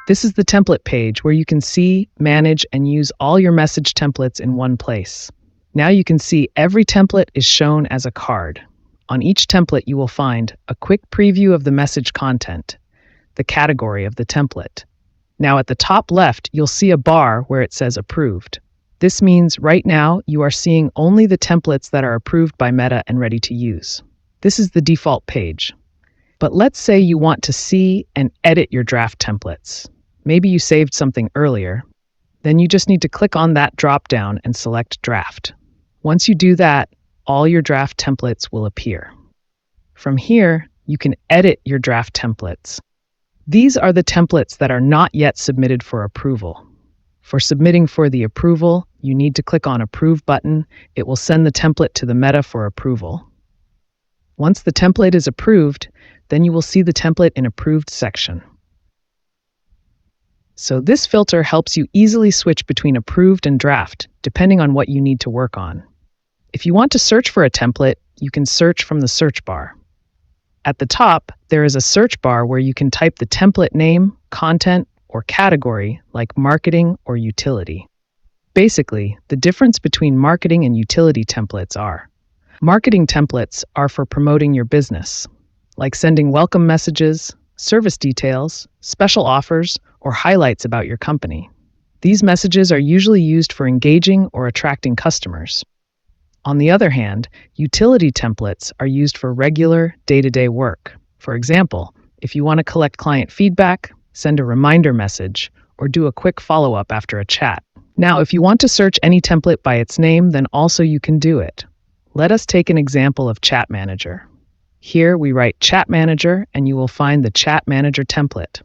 This is the template page where you can see, manage, and use all your message templates in one place. Now you can see every template is shown as a card. On each template, you will find a quick preview of the message content, the category of the template. Now at the top left, you'll see a bar where it says approved. This means right now you are seeing only the templates that are approved by Meta and ready to use. This is the default page. But let's say you want to see and edit your draft templates. Maybe you saved something earlier. Then you just need to click on that drop-down and select Draft. Once you do that, all your draft templates will appear. From here, you can edit your draft templates. These are the templates that are not yet submitted for approval. For submitting for the approval, you need to click on Approve button. It will send the template to the Meta for approval. Once the template is approved, then you will see the template in Approved section. So this filter helps you easily switch between approved and draft, depending on what you need to work on. If you want to search for a template, you can search from the search bar. At the top, there is a search bar where you can type the template name, content, or category like marketing or utility. Basically, the difference between marketing and utility templates are: marketing templates are for promoting your business, like sending welcome messages, service details, special offers, or highlights about your company. These messages are usually used for engaging or attracting customers. On the other hand, utility templates are used for regular, day-to-day work. For example, if you want to collect client feedback, send a reminder message, or do a quick follow-up after a chat. Now, if you want to search any template by its name, then also you can do it. Let us take an example of Chat Manager. Here we write Chat Manager, and you will find the Chat Manager template.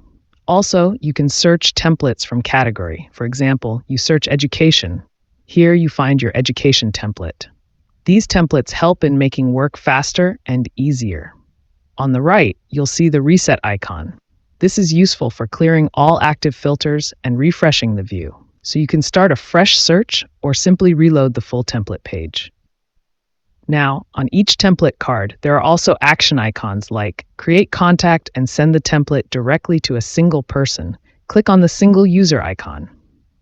Also, you can search templates from category. For example, you search education. Here you find your education template. These templates help in making work faster and easier. On the right, you'll see the reset icon. This is useful for clearing all active filters and refreshing the view, so you can start a fresh search or simply reload the full template page. Now, on each template card, there are also action icons like Create Contact and send the template directly to a single person. Click on the single user icon.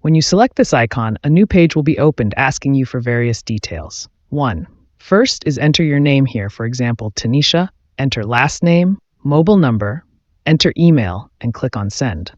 When you select this icon, a new page will be opened asking you for various details. 1. First is enter your name here, for example, Tanisha, enter last name, mobile number, enter email, and click on Send.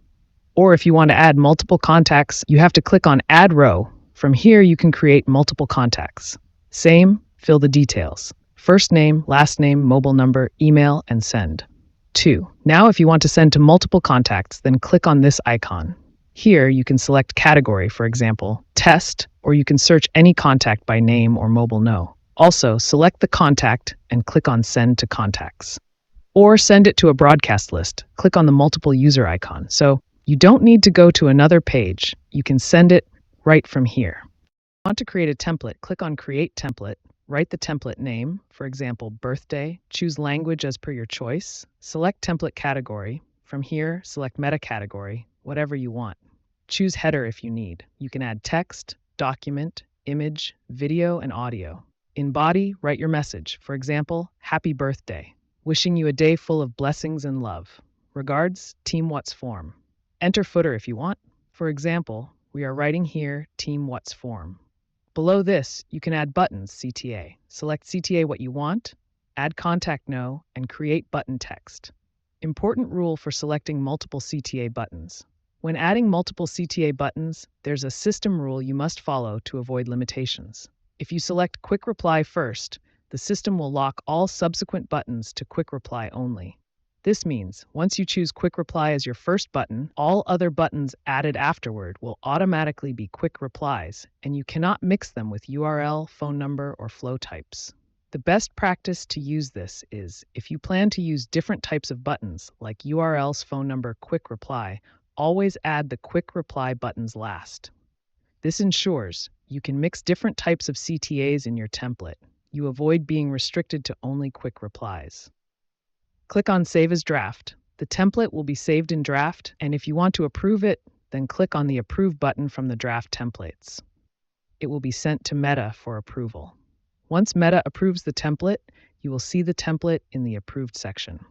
Or if you want to add multiple contacts, you have to click on Add Row. From here, you can create multiple contacts. Same, fill the details. First name, last name, mobile number, email, and send. 2. Now if you want to send to multiple contacts, then click on this icon. Here, you can select category, for example, test, or you can search any contact by name or mobile no. Also, select the contact and click on Send to Contacts. Or send it to a broadcast list. Click on the multiple user icon. So you don't need to go to another page. You can send it right from here. If you want to create a template, click on Create Template. Write the template name, for example, birthday. Choose language as per your choice. Select template category. From here, select meta category, whatever you want. Choose header if you need. You can add text, document, image, video, and audio. In body, write your message. For example, happy birthday. Wishing you a day full of blessings and love. Regards, Team WhatsForm. Enter footer if you want. For example, we are writing here, Team WhatsForm. Below this, you can add buttons, CTA. Select CTA what you want, add contact no, and create button text. Important rule for selecting multiple CTA buttons. When adding multiple CTA buttons, there's a system rule you must follow to avoid limitations. If you select Quick Reply first, the system will lock all subsequent buttons to Quick Reply only. This means, once you choose Quick Reply as your first button, all other buttons added afterward will automatically be Quick Replies, and you cannot mix them with URL, phone number, or flow types. The best practice to use this is, if you plan to use different types of buttons, like URLs, phone number, Quick Reply, always add the Quick Reply buttons last. This ensures you can mix different types of CTAs in your template. You avoid being restricted to only Quick Replies. Click on Save as Draft. The template will be saved in draft, and if you want to approve it, then click on the Approve button from the draft templates. It will be sent to Meta for approval. Once Meta approves the template, you will see the template in the Approved section.